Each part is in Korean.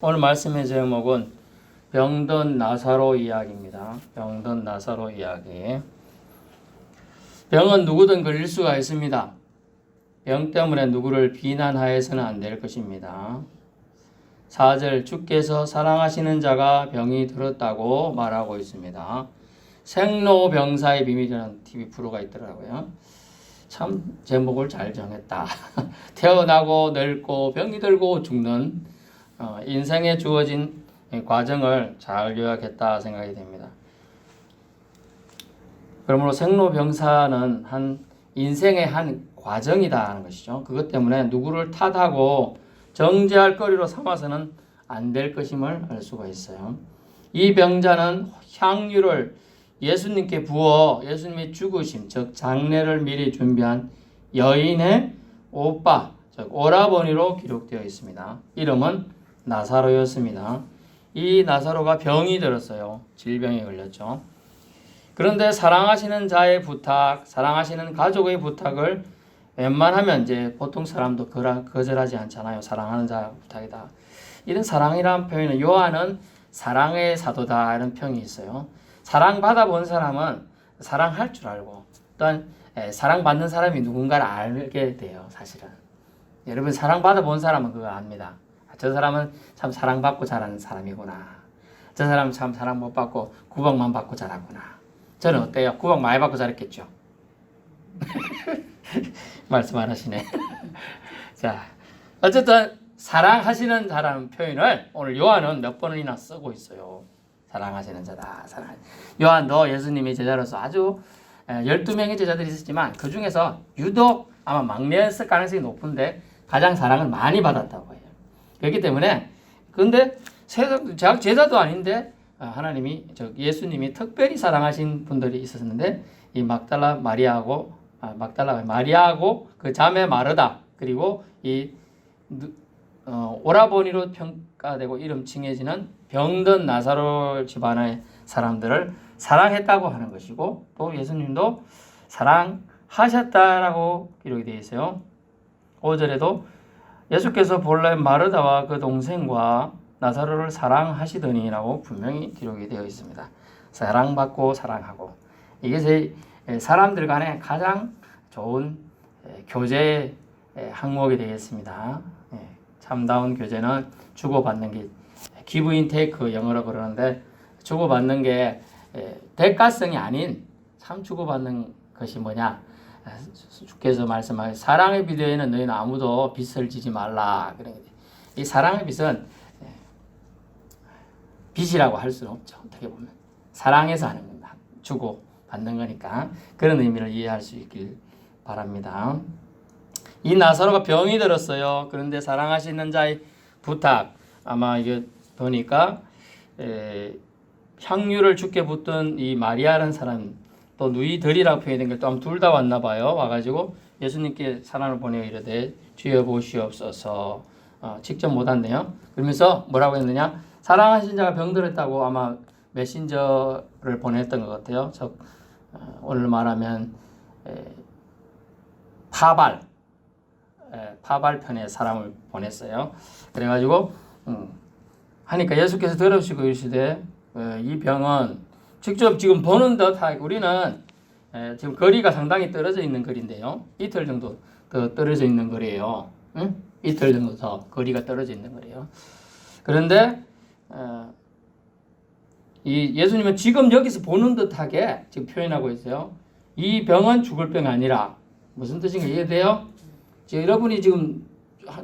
오늘 말씀의 제목은 병든 나사로 이야기입니다. 병든 나사로 이야기. 병은 누구든 걸릴 수가 있습니다. 병 때문에 누구를 비난하여서는 안 될 것입니다. 4절 주께서 사랑하시는 자가 병이 들었다고 말하고 있습니다. 생로병사의 비밀이라는 TV 프로가 있더라고요. 참 제목을 잘 정했다. 태어나고 늙고 병이 들고 죽는 인생에 주어진 과정을 잘 요약했다 생각이 됩니다. 그러므로 생로병사는 인생의 한 과정이다 하는 것이죠. 그것 때문에 누구를 탓하고 정죄할 거리로 삼아서는 안 될 것임을 알 수가 있어요. 이 병자는 향유를 예수님께 부어 예수님의 죽으심, 즉 장례를 미리 준비한 여인의 오빠, 즉 오라버니로 기록되어 있습니다. 이름은 나사로였습니다. 이 나사로가 병이 들었어요. 질병에 걸렸죠. 그런데 사랑하시는 자의 부탁, 사랑하시는 가족의 부탁을 웬만하면 이제 보통 사람도 거절하지 않잖아요. 사랑하는 자 부탁이다. 이런 사랑이라는 표현은 요한은 사랑의 사도다 이런 평이 있어요. 사랑받아 본 사람은 사랑할 줄 알고 또한 사랑받는 사람이 누군가를 알게 돼요. 사실은. 여러분 사랑받아 본 사람은 그거 압니다. 저 사람은 참 사랑받고 자라는 사람이구나. 저 사람은 참 사랑 못 받고 구박만 받고 자랐구나. 저는 어때요? 구박 많이 받고 자랐겠죠? 말씀 안 하시네. 자, 어쨌든 사랑하시는 자라는 표현을 오늘 요한은 몇 번이나 쓰고 있어요. 사랑하시는 자다. 요한도 예수님의 제자로서 아주 12명의 제자들이 있었지만 그 중에서 유독 아마 막내였을 가능성이 높은데 가장 사랑을 많이 받았다고 해요. 그렇기 때문에 근데 제자도 아닌데 하나님이 예수님이 특별히 사랑하신 분들이 있었는데 이 막달라 마리아하고 그 자매 마르다 그리고 이 오라버니로 평가되고 이름 칭해지는 병든 나사로 집안의 사람들을 사랑했다고 하는 것이고 또 예수님도 사랑하셨다라고 기록이 되어 있어요. 5절에도 예수께서 본래 마르다와 그 동생과 나사로를 사랑하시더니라고 분명히 기록이 되어 있습니다. 사랑받고 사랑하고 이게 사람들 간에 가장 좋은 교제의 항목이 되겠습니다. 참다운 교제는 주고받는 게 give and take 영어로 그러는데 주고받는 게 대가성이 아닌 참 주고받는 것이 뭐냐? 주께서 말씀하신 사랑의 비대에는 너희는 아무도 빚을 지지 말라. 이 사랑의 빚은 빚이라고 할 수는 없죠. 어떻게 보면 사랑해서 하는 겁니다. 주고 받는 거니까 그런 의미를 이해할 수 있길 바랍니다. 이 나사로가 병이 들었어요. 그런데 사랑하시는 자의 부탁 아마 이게 보니까 향유를 주께 붓던 이 마리아라는 사람 또 누이들이라고 표현된 게 또 둘 다 왔나 봐요. 와가지고 예수님께 사랑을 보내어 이르되 주여 보시옵소서. 직접 못 왔네요. 그러면서 뭐라고 했느냐? 사랑하신 자가 병들었다고 아마 메신저를 보냈던 것 같아요. 오늘 말하면 파발편에 사람을 보냈어요. 그래가지고 하니까 예수께서 들으시고 이르시되 이 병은 직접 지금 보는 듯하고 우리는 지금 거리가 상당히 떨어져 있는 거리인데요. 이틀 정도 더 떨어져 있는 거리예요. 응? 이틀 정도 더 거리가 떨어져 있는 거리예요. 그런데 이 예수님은 지금 여기서 보는 듯하게 지금 표현하고 있어요. 이 병은 죽을 병이 아니라 무슨 뜻인가 이해돼요? 지금 여러분이 지금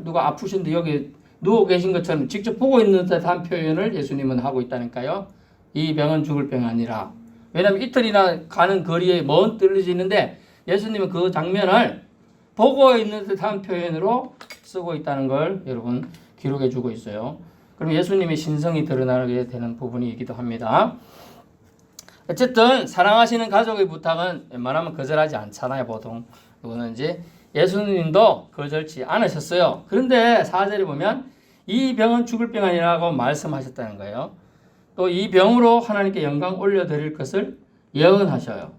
누가 아프신데 여기 누워 계신 것처럼 직접 보고 있는 듯한 표현을 예수님은 하고 있다니까요. 이 병은 죽을 병이 아니라 왜냐하면 이틀이나 가는 거리에 먼 떨어져 있는데 예수님은 그 장면을 보고 있는 듯한 표현으로 쓰고 있다는 걸 여러분 기록해 주고 있어요. 그럼 예수님의 신성이 드러나게 되는 부분이기도 합니다. 어쨌든 사랑하시는 가족의 부탁은 웬만하면 거절하지 않잖아요. 보통 이거는 이제 예수님도 거절치 않으셨어요. 그런데 4절에 보면 이 병은 죽을 병 아니라고 말씀하셨다는 거예요. 또 이 병으로 하나님께 영광 올려드릴 것을 예언하셔요.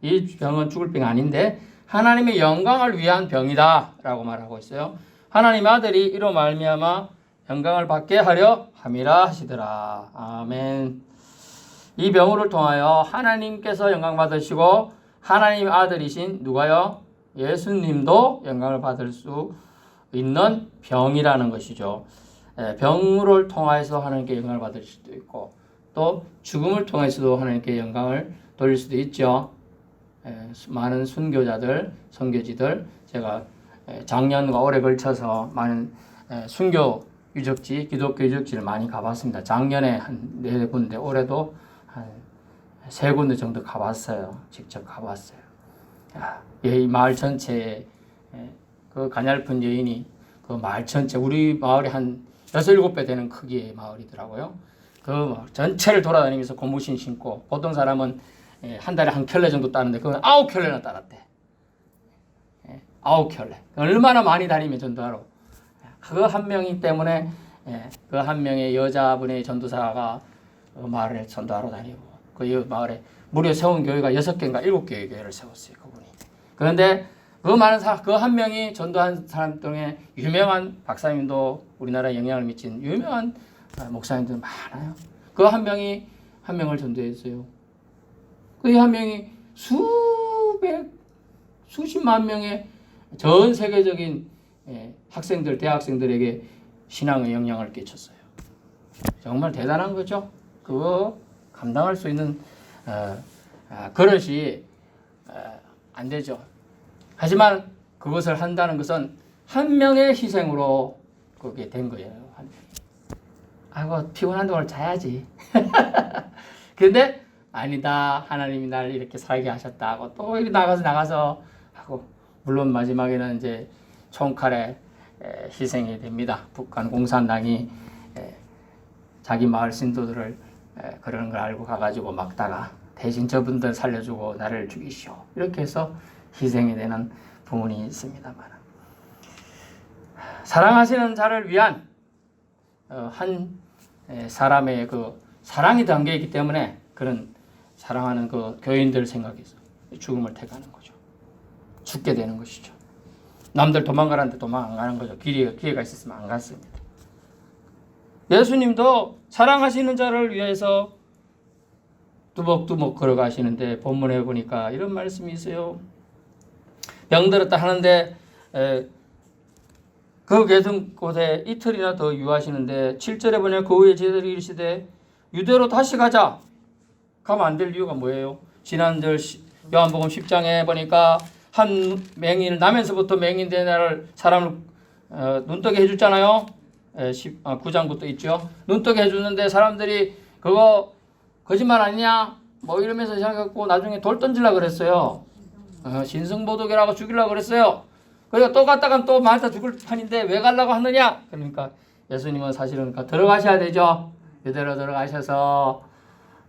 이 병은 죽을 병이 아닌데 하나님의 영광을 위한 병이다 라고 말하고 있어요. 하나님의 아들이 이로 말미암아 영광을 받게 하려 함이라 하시더라. 아멘. 이 병으를 통하여 하나님께서 영광 받으시고 하나님 아들이신 누가요? 예수님도 영광을 받을 수 있는 병이라는 것이죠. 병을 통해서 하나님께 영광을 받을 수도 있고 또 죽음을 통해서도 하나님께 영광을 돌릴 수도 있죠. 많은 순교자들, 선교지들 제가 작년과 올해 걸쳐서 많은 순교 유적지, 기독교 유적지를 많이 가봤습니다. 작년에 한 4군데, 올해도 한 3군데 정도 가봤어요. 직접 가봤어요. 이 마을 전체에 그 가냘픈 여인이 그 마을 전체, 우리 마을이 한 6, 7배 되는 크기의 마을이더라고요. 그 마을 전체를 돌아다니면서 고무신 신고, 보통 사람은 한 달에 한 켤레 정도 따는데 그건 9켤레나 따랐대. 9켤레. 얼마나 많이 다니면 전도하러. 그 한 명이 때문에 그 한 명의 여자분의 전도사가 그 마을에 전도하러 다니고 그 마을에 무려 세운 교회가 6개인가 7개의 교회를 세웠어요. 그분이. 그런데 그 많은 사람, 그 한 명이 전도한 사람 중에 유명한 박사님도 우리나라에 영향을 미친 유명한 목사님들 많아요. 그 한 명이 한 명을 전도했어요. 그 한 명이 수십만 명의 전 세계적인 학생들, 대학생들에게 신앙의 영향을 끼쳤어요. 정말 대단한 거죠. 그거 감당할 수 있는 그릇이 안 되죠. 하지만 그것을 한다는 것은 한 명의 희생으로 그게 된 거예요. 아이고 피곤한데 오늘 자야지. 그런데 아니다. 하나님이 날 이렇게 살게 하셨다고 또 이렇게 나가서 하고 물론 마지막에는 이제 총칼에 희생이 됩니다. 북한 공산당이 자기 마을 신도들을 그러는 걸 알고 가가지고 막다가 대신 저분들 살려주고 나를 죽이시오. 이렇게 해서 희생이 되는 부분이 있습니다만 사랑하시는 자를 위한 한 사람의 그 사랑이 담겨 있기 때문에 그런 사랑하는 그 교인들 생각해서 죽음을 택하는 거죠. 죽게 되는 것이죠. 남들 도망가라는데 도망 안 가는 거죠. 기회가 있었으면 안 갔습니다. 예수님도 사랑하시는 자를 위해서 뚜벅뚜벅 걸어가시는데 본문에 보니까 이런 말씀이 있어요. 병들었다 하는데 그 계신 곳에 이틀이나 더 유하시는데 7절에 보면 그 후에 제자들이 이르시되 유대로 다시 가자. 가면 안 될 이유가 뭐예요? 지난절 요한복음 10장에 보니까 한 맹인을 나면서부터 맹인 된 사람을 눈뜨게 해줬잖아요. 9장부터 있죠. 눈뜨게 해주는데 사람들이 그거 거짓말 아니냐? 뭐 이러면서 생각했고 나중에 돌 던지려고 그랬어요. 신성모독이라고 죽이려고 그랬어요. 그래서 또 갔다가 또 맞아 죽을 판인데 왜 가려고 하느냐? 그러니까 예수님은 사실은 들어가셔야 되죠. 이대로 들어가셔서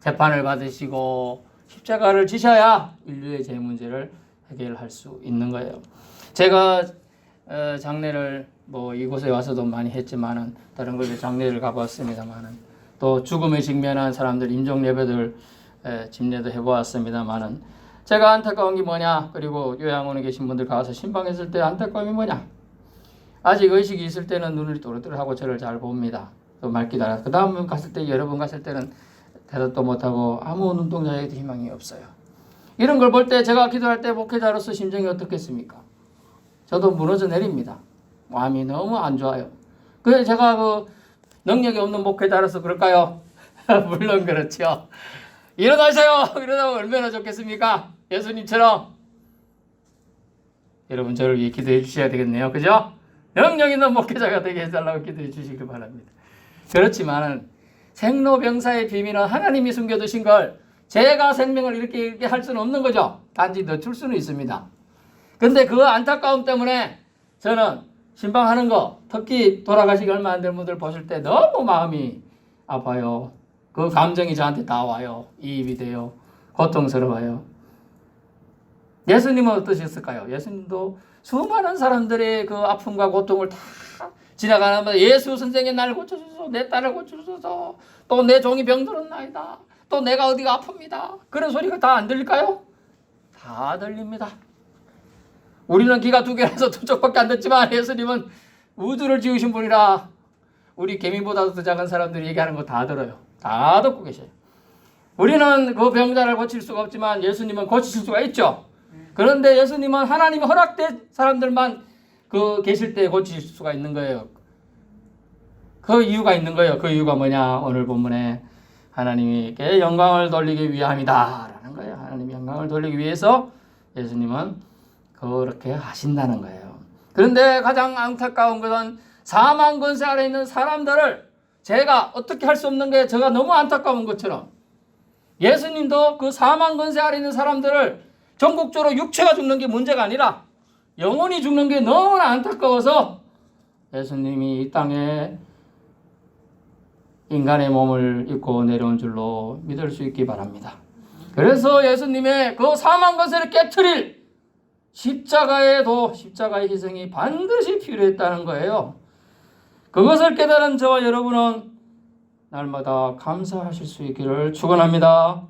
재판을 받으시고 십자가를 지셔야 인류의 제 문제를 해결할 수 있는 거예요. 제가 장례를 뭐 이곳에 와서도 많이 했지만은 다른 곳에 장례를 가봤습니다만은 또 죽음에 직면한 사람들 임종 예배들 집례도 해보았습니다만은 제가 안타까운 게 뭐냐? 그리고 요양원에 계신 분들 가서 신방했을 때 안타까움이 뭐냐? 아직 의식이 있을 때는 눈을 또렷하고 저를 잘 봅니다. 또 말 기다려. 그 다음 갔을 때 여러 번 갔을 때는 대답도 못하고 아무 눈동자에도 희망이 없어요. 이런 걸 볼 때 제가 기도할 때 목회자로서 심정이 어떻겠습니까? 저도 무너져 내립니다. 마음이 너무 안 좋아요. 그래서 제가 그 능력이 없는 목회자로서 그럴까요? 물론 그렇죠. 일어나세요. 이러다가 얼마나 좋겠습니까? 예수님처럼. 여러분 저를 위해 기도해 주셔야 되겠네요. 그죠? 능력 있는 목회자가 되게 해달라고 기도해 주시길 바랍니다. 그렇지만 생로병사의 비밀은 하나님이 숨겨두신 걸 제가 생명을 이렇게 할 수는 없는 거죠. 단지 늦출 수는 있습니다. 근데 그 안타까움 때문에 저는 신방하는 거, 특히 돌아가시기 얼마 안 된 분들 보실 때 너무 마음이 아파요. 그 감정이 저한테 다 와요. 이입이 돼요. 고통스러워요. 예수님은 어떠셨을까요? 예수님도 수많은 사람들의 그 아픔과 고통을 다 지나가는마다 예수 선생님 나를 고쳐주소서, 내 딸을 고쳐주소서, 또 내 종이 병들었나이다, 또 내가 어디가 아픕니다. 그런 소리가 다 안 들릴까요? 다 들립니다. 우리는 귀가 2개라서 2쪽밖에 안 듣지만 예수님은 우주를 지으신 분이라 우리 개미보다도 더 작은 사람들이 얘기하는 거 다 들어요. 다 듣고 계셔요. 우리는 그 병자를 고칠 수가 없지만 예수님은 고치실 수가 있죠. 그런데 예수님은 하나님이 허락된 사람들만 그 계실 때 고칠 수가 있는 거예요. 그 이유가 있는 거예요. 그 이유가 뭐냐? 오늘 본문에 하나님께 영광을 돌리기 위함이다 라는 거예요. 하나님이 영광을 돌리기 위해서 예수님은 그렇게 하신다는 거예요. 그런데 가장 안타까운 것은 사망 권세 아래 있는 사람들을 제가 어떻게 할 수 없는 게 제가 너무 안타까운 것처럼 예수님도 그 사망 권세 아래 있는 사람들을 전국적으로 육체가 죽는 게 문제가 아니라 영혼이 죽는 게 너무나 안타까워서 예수님이 이 땅에 인간의 몸을 입고 내려온 줄로 믿을 수 있기 바랍니다. 그래서 예수님의 그 사망 권세를 깨트릴 십자가의 희생이 반드시 필요했다는 거예요. 그것을 깨달은 저와 여러분은 날마다 감사하실 수 있기를 축원합니다.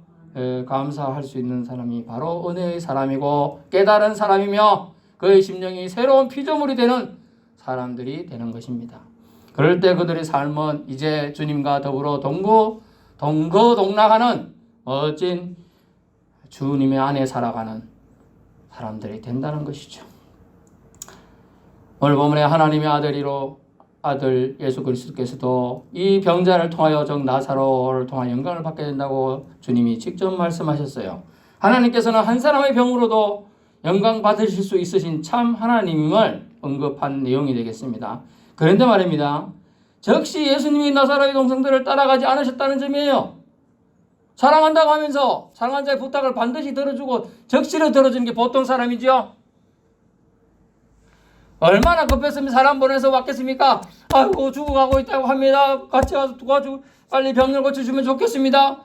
감사할 수 있는 사람이 바로 은혜의 사람이고 깨달은 사람이며 그의 심령이 새로운 피조물이 되는 사람들이 되는 것입니다. 그럴 때 그들의 삶은 이제 주님과 더불어 동거동락하는 멋진 주님의 안에 살아가는 사람들이 된다는 것이죠. 오늘 본문에 하나님의 아들 예수 그리스도께서도 이 병자를 통하여 즉 나사로를 통하여 영광을 받게 된다고 주님이 직접 말씀하셨어요. 하나님께서는 한 사람의 병으로도 영광 받으실 수 있으신 참 하나님임을 언급한 내용이 되겠습니다. 그런데 말입니다. 즉시 예수님이 나사로의 동생들을 따라가지 않으셨다는 점이에요. 사랑한다고 하면서 사랑한 자의 부탁을 반드시 들어주고 적시로 들어주는 게 보통 사람이죠. 얼마나 급했으면 사람 보내서 왔겠습니까? 아이고 죽어가고 있다고 합니다. 같이 와서 도와주고 빨리 병을 고쳐주면 좋겠습니다.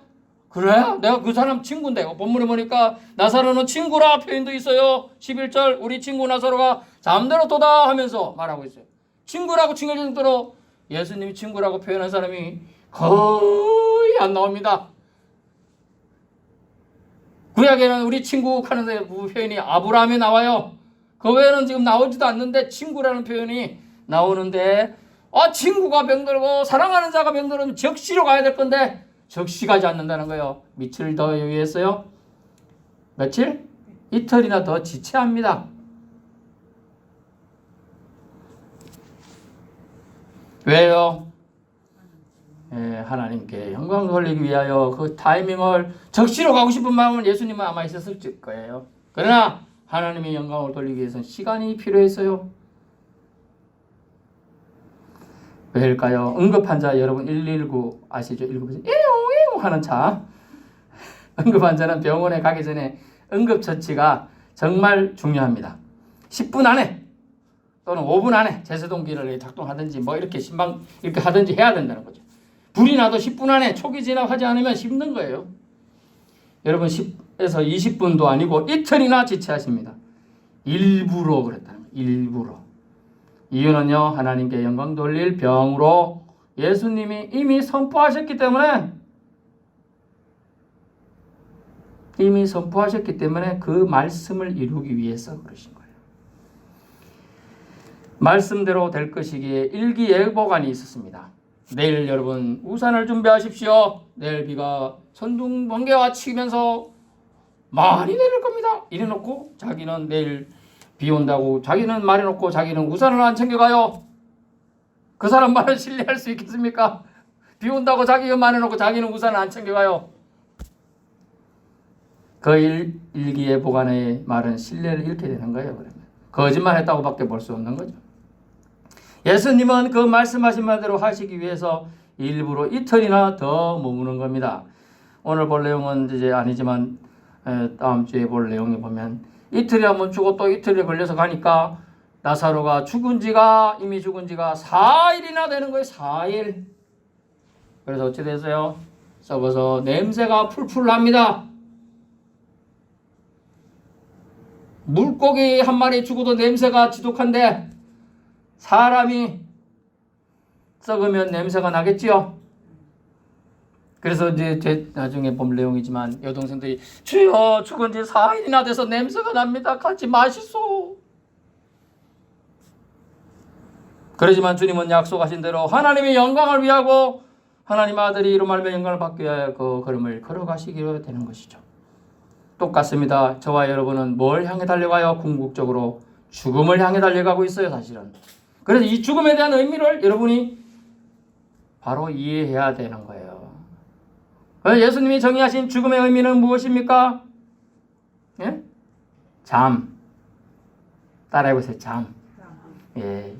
그래? 내가 그 사람 친구인데 본문에 보니까 나사로는 친구라 표현도 있어요. 11절 우리 친구 나사로가 잠들었도다 하면서 말하고 있어요. 친구라고 칭할 정도로 예수님이 친구라고 표현한 사람이 거의 안 나옵니다. 구약에는 우리 친구 하는 그 표현이 아브라함에 나와요. 그 외에는 지금 나오지도 않는데 친구라는 표현이 나오는데 친구가 병들고 사랑하는 자가 병들면 적시로 가야 될 건데 적시 가지 않는다는 거예요. 며칠 더 여유했어요? 며칠? 이틀이나 더 지체합니다. 왜요? 하나님께 영광 돌리기 위하여 그 타이밍을 적시로 가고 싶은 마음은 예수님은 아마 있었을 거예요. 그러나 하나님의 영광을 돌리기 위해서는 시간이 필요했어요. 왜일까요? 응급환자 여러분 119 아시죠? 119에서 에용 하는 차. 응급환자는 병원에 가기 전에 응급처치가 정말 중요합니다. 10분 안에 또는 5분 안에 제세동기를 작동하든지 이렇게 심방 이렇게 하든지 해야 된다는 거죠. 불이 나도 10분 안에 초기 진압하지 않으면 힘든 거예요. 여러분 10에서 20분도 아니고 이틀이나 지체하십니다. 일부러 그랬다는 거예요. 일부러. 이유는요. 하나님께 영광 돌릴 병으로 예수님이 이미 선포하셨기 때문에 그 말씀을 이루기 위해서 그러신 거예요. 말씀대로 될 것이기에 일기예보관이 있었습니다. 내일 여러분 우산을 준비하십시오. 내일 비가 천둥 번개와 치면서 많이 내릴 겁니다. 이래놓고 자기는 내일 비 온다고 자기는 말해놓고 자기는 우산을 안 챙겨가요. 그 사람 말을 신뢰할 수 있겠습니까? 비 온다고 자기가 말해놓고 자기는 우산을 안 챙겨가요. 그 일기예보관의 말은 신뢰를 잃게 되는 거예요. 그러면 거짓말했다고 밖에 볼 수 없는 거죠. 예수님은 그 말씀하신 말대로 하시기 위해서 일부러 이틀이나 더 머무는 겁니다. 오늘 볼 내용은 이제 아니지만 다음 주에 볼 내용에 보면 이틀이나 멈추고 또 이틀이 걸려서 가니까 나사로가 이미 죽은 지가 4일이나 되는 거예요. 4일. 그래서 어찌 됐어요? 썩어서 냄새가 풀풀 납니다. 물고기 한 마리 죽어도 냄새가 지독한데 사람이 썩으면 냄새가 나겠지요. 그래서 이제 나중에 본 내용이지만 여동생들이 주여 죽은 지 4일이나 돼서 냄새가 납니다. 같이 마시소. 그러지만 주님은 약속하신 대로 하나님의 영광을 위하고 하나님 아들이 이로 말며 영광을 받기 위하여 그 걸음을 걸어가시기로 되는 것이죠. 똑같습니다. 저와 여러분은 뭘 향해 달려가요? 궁극적으로 죽음을 향해 달려가고 있어요, 사실은. 그래서 이 죽음에 대한 의미를 여러분이 바로 이해해야 되는 거예요. 예수님이 정의하신 죽음의 의미는 무엇입니까? 예? 잠. 따라해보세요. 잠. 예.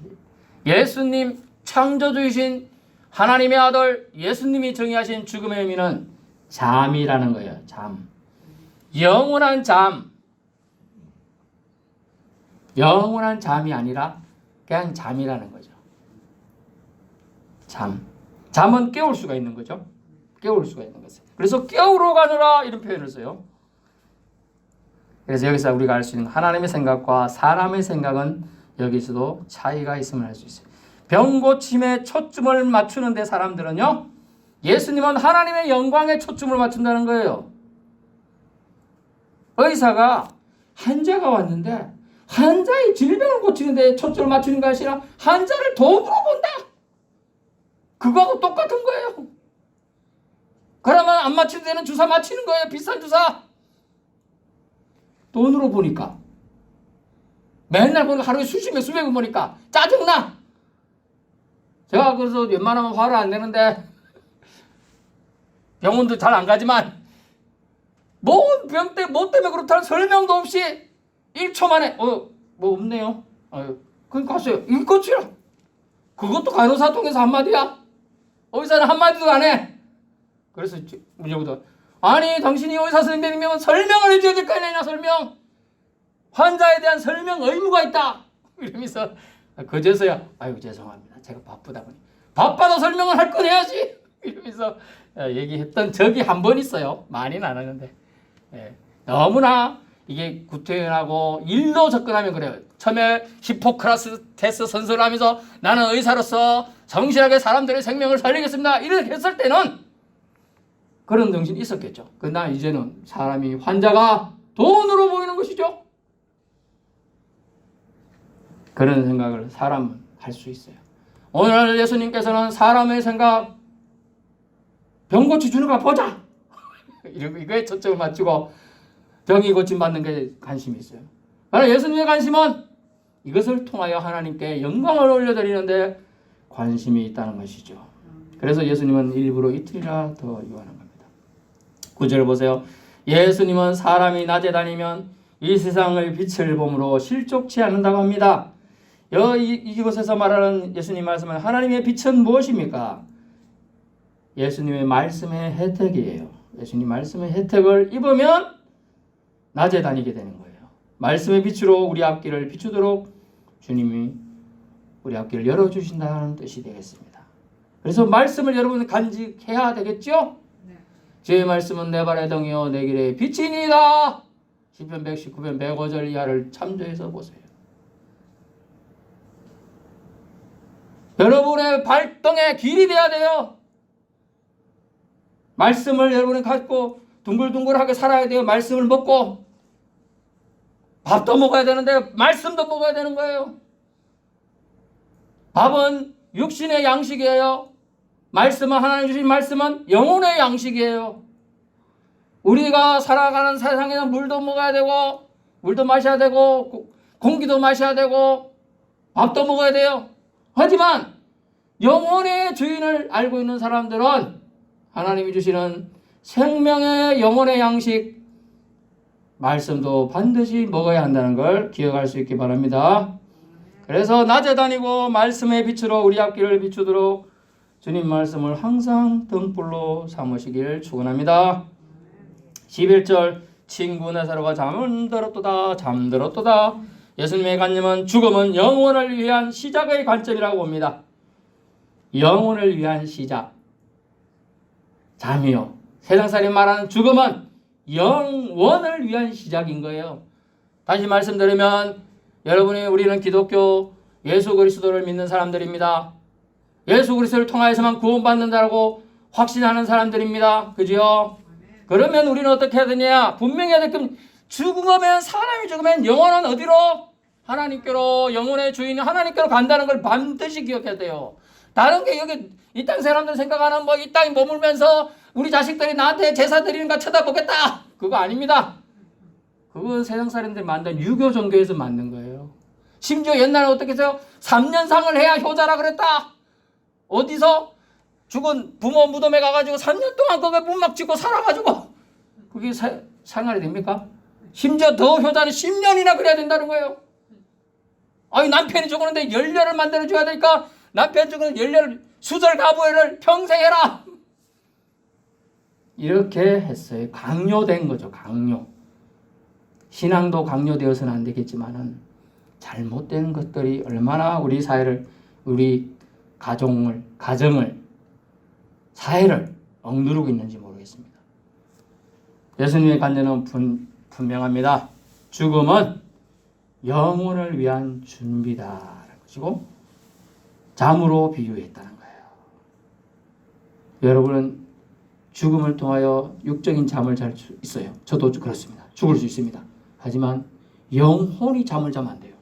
예수님 창조주이신 하나님의 아들 예수님이 정의하신 죽음의 의미는 잠이라는 거예요. 잠. 영원한 잠. 영원한 잠이 아니라 그냥 잠이라는 거죠. 잠. 잠은 깨울 수가 있는 거죠. 깨울 수가 있는 거죠. 그래서 깨우러 가느라 이런 표현을 써요. 그래서 여기서 우리가 알 수 있는 하나님의 생각과 사람의 생각은 여기서도 차이가 있음을 알 수 있어요. 병 고침에 초점을 맞추는데 사람들은요, 예수님은 하나님의 영광에 초점을 맞춘다는 거예요. 의사가 환자가 왔는데 환자의 질병을 고치는 데 초점을 맞추는 것이 아니라 환자를 도구로 본다. 그거하고 똑같은 거예요. 그러면 안 맞힐 때는 주사 맞히는 거예요. 비싼 주사. 돈으로 보니까. 맨날 보니까 하루에 수십에 수백을 보니까 짜증나. 제가 그래서 웬만하면 화를 안 내는데 병원도 잘 안 가지만 뭐 때문에 그렇다는 설명도 없이 1초 만에 뭐 없네요. 그럼 갔어요. 이거 치라. 그것도 간호사 통해서 한마디야. 의사는 한마디도 안 해. 그래서 문제보다 아니 당신이 의사 선생님이면 설명을 해줘야 될 거 아니냐. 설명. 환자에 대한 설명 의무가 있다. 이러면서 그제서야 아유 죄송합니다. 제가 바쁘다 보니 바빠도 설명을 할 건 해야지. 이러면서 얘기했던 적이 한 번 있어요. 많이는 안 하는데 너무나 이게 구태연하고 일로 접근하면 그래요. 처음에 히포크라테스 선서를 하면서 나는 의사로서 성실하게 사람들의 생명을 살리겠습니다. 이렇게 했을 때는 그런 정신이 있었겠죠. 그러나 이제는 사람이 환자가 돈으로 보이는 것이죠. 그런 생각을 사람은 할 수 있어요. 오늘 예수님께서는 사람의 생각 병 고쳐주는 거 보자. 이거에 초점을 맞추고 병이 고침받는 게 관심이 있어요. 그러나 예수님의 관심은 이것을 통하여 하나님께 영광을 올려드리는데 관심이 있다는 것이죠. 그래서 예수님은 일부러 이틀이나 더 요하는 겁니다. 9절 보세요. 예수님은 사람이 낮에 다니면 이 세상의 빛을 보므로 실족치 않는다고 합니다. 이곳에서 말하는 예수님 말씀은 하나님의 빛은 무엇입니까? 예수님의 말씀의 혜택이에요. 예수님 말씀의 혜택을 입으면 낮에 다니게 되는 거예요. 말씀의 빛으로 우리 앞길을 비추도록 주님이 우리 앞길을 열어주신다는 뜻이 되겠습니다. 그래서 말씀을 여러분 간직해야 되겠죠? 네. 주의 말씀은 내 발의 등이요 내 길의 빛이니이다. 시편 119편 105절 이하를 참조해서 보세요. 여러분의 발등에 길이 돼야 돼요. 말씀을 여러분이 갖고 둥글둥글하게 살아야 돼요. 말씀을 먹고 밥도 먹어야 되는데 말씀도 먹어야 되는 거예요. 밥은 육신의 양식이에요. 말씀은 하나님 주신 말씀은 영혼의 양식이에요. 우리가 살아가는 세상에는 물도 먹어야 되고 물도 마셔야 되고 공기도 마셔야 되고 밥도 먹어야 돼요. 하지만 영혼의 주인을 알고 있는 사람들은 하나님이 주시는 생명의 영혼의 양식 말씀도 반드시 먹어야 한다는 걸 기억할 수 있기 바랍니다. 그래서 낮에 다니고 말씀의 빛으로 우리 앞길을 비추도록 주님 말씀을 항상 등불로 삼으시길 축원합니다. 11절 친구 나사로가 잠들었도다. 예수님의 관념은 죽음은 영혼을 위한 시작의 관점이라고 봅니다. 영혼을 위한 시작. 잠이요. 세상살이 말하는 죽음은 영원을 위한 시작인 거예요. 다시 말씀드리면 우리는 기독교 예수 그리스도를 믿는 사람들입니다. 예수 그리스도를 통하여서만 구원받는다고 확신하는 사람들입니다. 그죠? 그러면 우리는 어떻게 해야 되냐? 분명히 해야 될 건 죽으면 사람이 죽으면 영혼은 어디로? 하나님께로, 영혼의 주인 하나님께로 간다는 걸 반드시 기억해야 돼요. 다른 게 여기 이 땅 사람들 생각하는 뭐 이 땅에 머물면서 우리 자식들이 나한테 제사 드리는 거 쳐다보겠다, 그거 아닙니다. 그건 세상 사람들이 만든 유교 종교에서 만든 거예요. 심지어 옛날에 어떻게 해서 3년상을 해야 효자라 그랬다. 어디서? 죽은 부모 무덤에 가가지고 3년 동안 거기에 문막 짓고 살아가지고 그게 생활이 됩니까? 심지어 더 효자는 10년이나 그래야 된다는 거예요. 아니, 남편이 죽었는데 연례를 만들어줘야 되니까 남편 죽은 연례를, 수절 가부회를 평생 해라, 이렇게 했어요. 강요된 거죠. 강요. 신앙도 강요되어서는 안 되겠지만은 잘못된 것들이 얼마나 우리 사회를, 우리 가정을, 사회를 억누르고 있는지 모르겠습니다. 예수님의 관대는 분명합니다. 죽음은 영혼을 위한 준비다라는 것이고 잠으로 비유했다는 거예요. 여러분은 죽음을 통하여 육적인 잠을 잘 수 있어요. 저도 그렇습니다. 죽을 수 있습니다. 하지만 영혼이 잠을 자면 안 돼요.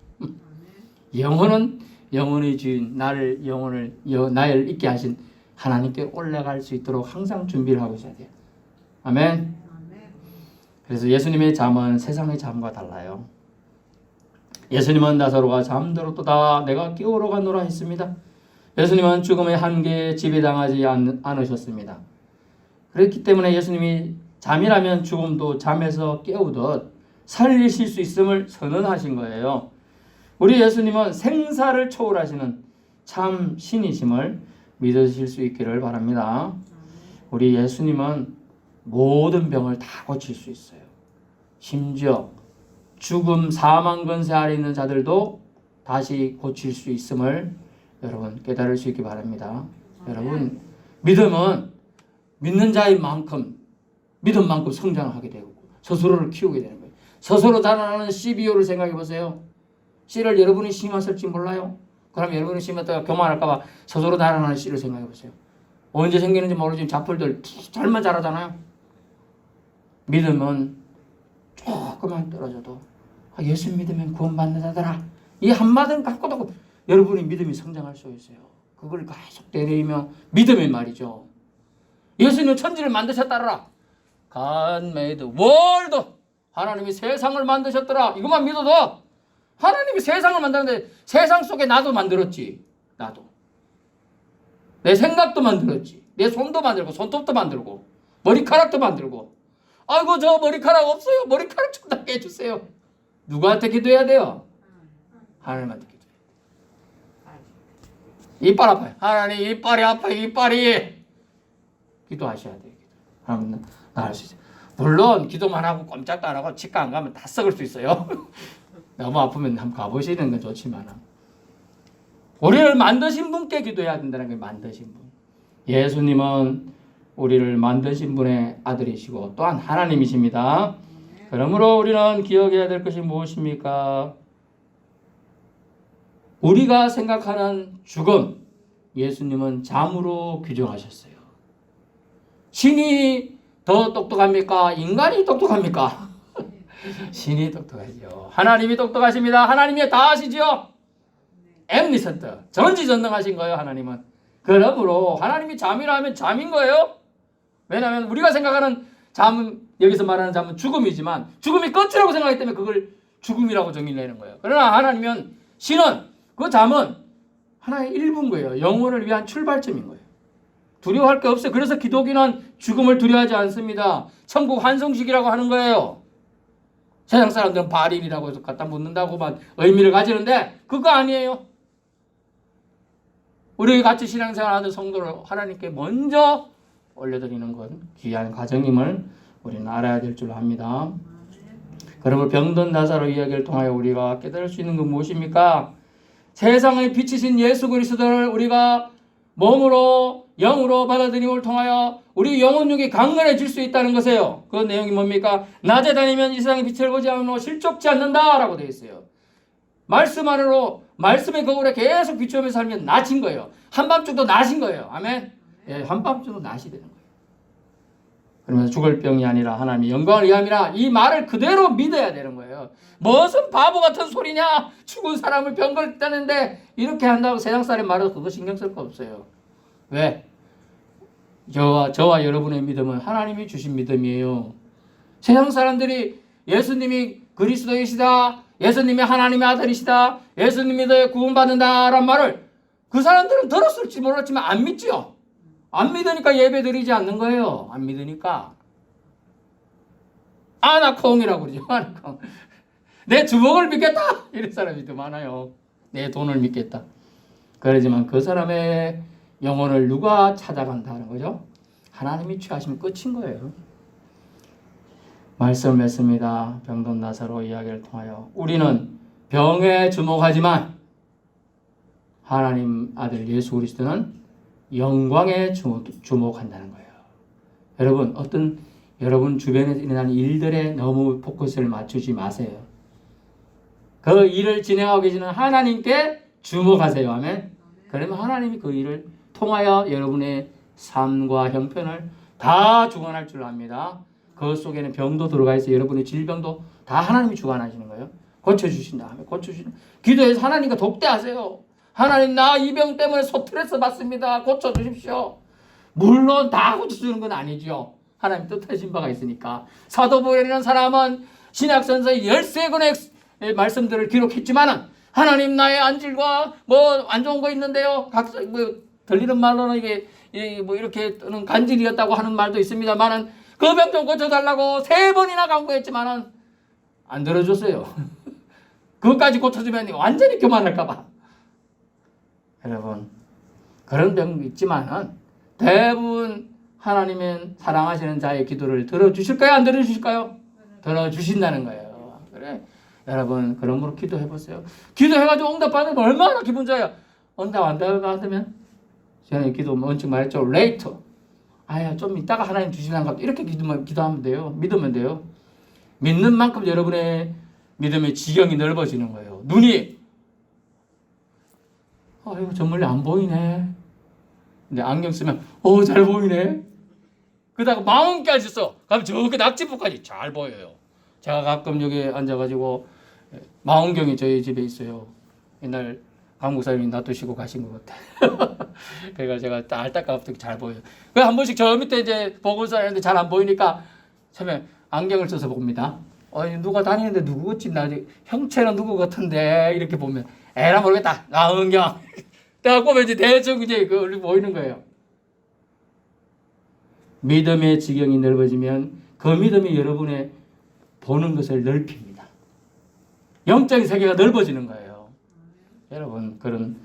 영혼은 영혼의 주인, 나를 있게 하신 하나님께 올라갈 수 있도록 항상 준비를 하고 있어야 돼요. 아멘. 그래서 예수님의 잠은 세상의 잠과 달라요. 예수님은 나사로가 잠들었도다 내가 깨우러 가노라 했습니다. 예수님은 죽음의 한계에 지배당하지 않으셨습니다. 그렇기 때문에 예수님이 잠이라면 죽음도 잠에서 깨우듯 살리실 수 있음을 선언하신 거예요. 우리 예수님은 생사를 초월하시는 참 신이심을 믿으실 수 있기를 바랍니다. 우리 예수님은 모든 병을 다 고칠 수 있어요. 심지어 죽음, 사망 근세 아래 있는 자들도 다시 고칠 수 있음을 여러분 깨달을 수 있기 바랍니다. 여러분, 믿음은 믿는 자인 만큼 믿음만큼 성장하게 되고 스스로를 키우게 되는 거예요. 스스로 자라나는 CBO를 생각해 보세요. 씨를 여러분이 심었을지 몰라요. 그럼 여러분이 심었다가 교만할까 봐 스스로 자라나는 씨를 생각해 보세요. 언제 생기는지 모르지만 잡풀들 잘만 자라잖아요. 믿음은 조금만 떨어져도 예수 믿으면 구원받는 자들아, 이 한마디를 갖고도 여러분이 믿음이 성장할 수 있어요. 그걸 계속 되뇌이며 믿음의 말이죠. 예수님은 천지를 만드셨다라. God made the world. 하나님이 세상을 만드셨더라. 이것만 믿어도 하나님이 세상을 만드는데 세상 속에 나도 만들었지. 나도. 내 생각도 만들었지. 내 손도 만들고 손톱도 만들고 머리카락도 만들고. 아이고 저 머리카락 없어요. 머리카락 좀 닿게 해주세요. 누구한테 기도해야 돼요? 하나님한테 기도해야 돼요. 이빨 아파요. 하나님 이빨이 아파요. 이빨이. 기도하셔야 돼요. 하나님 나 할 수 있어요. 물론 기도만 하고 꼼짝도 안 하고 치과 안 가면 다 썩을 수 있어요. 너무 아프면 한번 가보시는 건 좋지만 우리를 만드신 분께 기도해야 된다는 게 만드신 분. 예수님은 우리를 만드신 분의 아들이시고 또한 하나님이십니다. 그러므로 우리는 기억해야 될 것이 무엇입니까? 우리가 생각하는 죽음, 예수님은 잠으로 규정하셨어요. 신이 더 똑똑합니까? 인간이 똑똑합니까? 신이 똑똑하죠. 하나님이 똑똑하십니다. 하나님이 다 아시죠? 엠니센트, 전지전능하신 거예요. 하나님은. 그러므로 하나님이 잠이라 하면 잠인 거예요. 왜냐하면 우리가 생각하는 잠은, 여기서 말하는 잠은 죽음이지만 죽음이 끝이라고 생각하기 때문에 그걸 죽음이라고 정의내는 거예요. 그러나 하나님은, 신은, 그 잠은 하나의 일부인 거예요. 영혼을 위한 출발점인 거예요. 두려워할 게 없어요. 그래서 기독교는 죽음을 두려워하지 않습니다. 천국 환송식이라고 하는 거예요. 세상 사람들은 발인이라고 해서 갖다 묻는다고만 의미를 가지는데 그거 아니에요. 우리 같이 신앙생활하는 성도를 하나님께 먼저 올려드리는 건 귀한 과정임을 우리는 알아야 될 줄 압니다. 그러므로 병든 나사로 이야기를 통하여 우리가 깨달을 수 있는 건 무엇입니까? 세상의 빛이신 예수 그리스도를 우리가 몸으로 영으로 받아들임을 통하여 우리 영혼육이 강건해질 수 있다는 것이에요. 그 내용이 뭡니까? 낮에 다니면 이 세상의 빛을 보지 않으므로 실족지 않는다라고 되어 있어요. 말씀 안으로, 말씀의 거울에 계속 비추면서 살면 낮인 거예요. 한밤중도 낮인 거예요. 아멘. 예, 한밤중도 낮이 되는 거예요. 그러면서 죽을 병이 아니라 하나님의 영광을 위함이라, 이 말을 그대로 믿어야 되는 거예요. 거예요. 무슨 바보 같은 소리냐? 죽은 사람을 병걸 따는데 이렇게 한다고 세상 사람이 말해도 그거 신경 쓸 거 없어요. 왜? 저와 여러분의 믿음은 하나님이 주신 믿음이에요. 세상 사람들이 예수님이 그리스도이시다, 예수님이 하나님의 아들이시다, 예수님이 더 구원받는다란 말을 그 사람들은 들었을지 몰랐지만 안 믿죠. 안 믿으니까 예배 드리지 않는 거예요. 안 믿으니까. 아나콩이라고 그러죠. 아나콩. 내 주먹을 믿겠다. 이런 사람이 더 많아요. 내 돈을 믿겠다. 그러지만 그 사람의 영혼을 누가 찾아간다는 거죠? 하나님이 취하시면 끝인 거예요. 말씀을 맺습니다. 병든 나사로 이야기를 통하여 우리는 병에 주목하지만 하나님 아들 예수 그리스도는 영광에 주목한다는 거예요. 여러분, 여러분 주변에 일어나는 일들에 너무 포커스를 맞추지 마세요. 그 일을 진행하고 계시는 하나님께 주목하세요. 아멘. 그러면 하나님이 그 일을 통하여 여러분의 삶과 형편을 다 주관할 줄 압니다. 그 속에는 병도 들어가 있어요. 여러분의 질병도 다 하나님이 주관하시는 거예요. 고쳐주신다 하면 고쳐주신다. 기도해서 하나님과 독대하세요. 하나님, 나 이 병 때문에 스트레스 받습니다. 고쳐주십시오. 물론 다 고쳐주는 건 아니죠. 하나님 뜻하신 바가 있으니까. 사도 바울이라는 사람은 신약성서의 13권의 말씀들을 기록했지만은 하나님, 나의 안질과 뭐 안 좋은 거 있는데요. 들리는 말로는 이게 뭐 이렇게 뜨는 간질이었다고 하는 말도 있습니다만은 그 병 좀 고쳐달라고 3번이나 간구했지만은 안 들어줬어요. 그것까지 고쳐주면 완전히 교만할까봐. 여러분, 그런 병이 있지만은 대부분 하나님은 사랑하시는 자의 기도를 들어주실까요? 안 들어주실까요? 들어주신다는 거예요. 그래, 여러분 그런 기도해보세요. 기도해가지고 응답받으면 얼마나 기분 좋아요. 응답 안 받으면 저는 기도 원칙 말했죠. later. 아야, 좀 이따가 하나님 주시는 것 이렇게 기도하면 돼요. 믿으면 돼요. 믿는 만큼 여러분의 믿음의 지경이 넓어지는 거예요. 눈이 아이고 저 멀리 안 보이네. 근데 안경 쓰면 잘 보이네. 그러다가 망원까지 써. 그럼 저기 낙지부까지 잘 보여요. 제가 가끔 여기 앉아가지고 망원경이 저희 집에 있어요. 옛날 강목사님이 놔두시고 가신 것 같아. 그래서 제가 알딱까부터 잘 보여요. 그래서 한 번씩 저 밑에 이제 보고서 하는데 잘 안 보이니까 처음에 안경을 써서 봅니다. 누가 다니는데 누구 같지? 나 형체는 누구 같은데 이렇게 보면 에라 모르겠다. 나 안경. 딱 보면 이제 대충 이제 그 보이는 거예요. 믿음의 지경이 넓어지면 그 믿음이 여러분의 보는 것을 넓힙니다. 영적인 세계가 넓어지는 거예요. 여러분 그런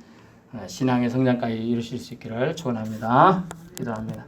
신앙의 성장까지 이루실 수 있기를 축원합니다. 기도합니다.